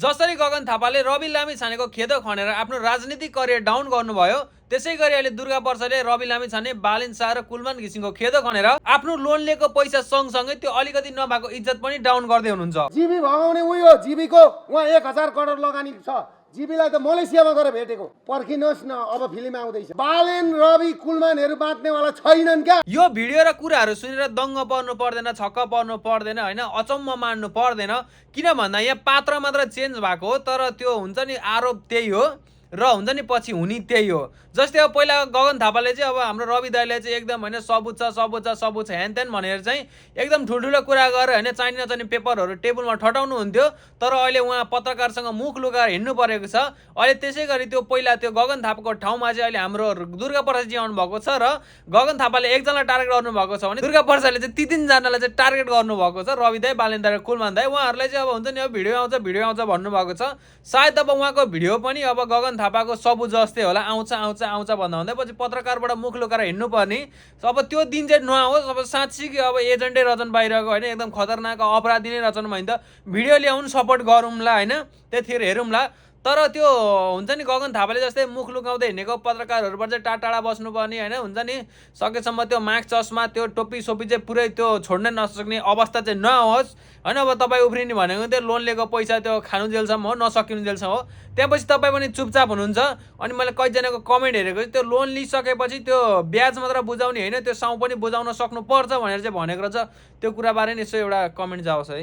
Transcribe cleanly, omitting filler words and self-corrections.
जसरी गगन थापाले रवि लामिछानेको खेदो खनेर आफ्नो राजनीतिक करियर डाउन गर्नुभयो, त्यसै गरी अहिले दुर्गा प्रसादले रवि लामिछाने, बालेन शाह र कुलमान घिसिङको खेदो खनेर आफ्नो लोन लिएको पैसा सँगसँगै त्यो अलिकति नभएको इज्जत पनि डाउन गर्दै हुनुहुन्छ। जीबी भगाउने उही हो, जीबीको उहाँ 1000 करोड लगानी छ। जीबीलाई त मलेसियामा गएर भेटेको। पर्खिनुहोस् न, अब फिल्म आउँदैछ। बालेन रवि कुलमानहरू बाँच्नेवाला छैनन् क्या। यो भिडियो र कुराहरू सुनेर दङ्ग पर्नु पर्दैन, छक्क पर्नु पर्दैन हैन, अचम्म मान्नु पर्दैन। किन भन्दा यहाँ पात्र मात्र चेन्ज भएको हो, तर त्यो हुन्छ नि आरोप त्यही हो र हुन्छ नि पछि हुने त्यही हो। जस्तै अब पहिला गगन थापाले चाहिँ अब हाम्रो रवि दाइले चाहिँ एकदम हैन सबुत छ हेन तेन भनेर चाहिँ एकदम ठुल्ठुलो कुरा गरेर हैन चाहिने नचाहिने पेपरहरू टेबलमा ठटाउनु हुन्थ्यो, तर अहिले उहाँ पत्रकारसँग मुख लुकाएर हिँड्नु परेको छ। अहिले त्यसै गरी त्यो पहिला त्यो गगन थापाको ठाउँमा चाहिँ अहिले हाम्रो दुर्गा प्रसादजी आउनु भएको छ र गगन थापाले एकजनालाई टार्गेट गर्नु भएको छ भने दुर्गा प्रसादले चाहिँ ती तीनजनालाई चाहिँ टार्गेट गर्नु भएको छ। रवि दाइ, बालेन दाइ र कुलमान दाइ, उहाँहरूलाई चाहिँ अब हुन्छ नि अब भिडियो आउँछ भन्नुभएको छ। सायद अब उहाँको भिडियो पनि अब गगन थापाको सबु जस्तै होला, आउँछ भन्दा भन्दै पछि पत्रकारबाट मुख लुकाएर हिँड्नु पर्ने। अब त्यो दिन चाहिँ नआओस्। अब साँच्चै अब एजेन्टै रचन बाहिरको होइन, एकदम खतरनाक अपराधी नै रचन भयो नि त भिडियो ल्याउनु सपोर्ट गरौँला होइन, त्यतिखेर हेरौँला। तर त्यो हुन्छ नि गगन थापाले जस्तै मुख लुकाउँदै हिँडेको पत्रकारहरूबाट चाहिँ टाढा बस्नुपर्ने होइन, हुन्छ नि सकेसम्म त्यो मास्क चस्मा त्यो टोपी सोपी चाहिँ पुरै त्यो छोड्नै नसक्ने अवस्था चाहिँ नहोस् होइन। अब तपाईँ उफ्रिने भनेको त्यो लोन लिएको पैसा त्यो खानु जेलसम्म हो, नसकिनु जेलसम्म हो। त्यहाँपछि तपाईँ पनि चुपचाप हुनुहुन्छ। अनि मैले कतिजनाको कमेन्ट हेरेको त्यो लोन लिइसकेपछि त्यो ब्याज मात्र बुझाउने होइन, त्यो साउ पनि बुझाउन सक्नुपर्छ भनेर चाहिँ भनेको रहेछ। त्यो कुराबारे नि यसो एउटा कमेन्ट जाओस् है।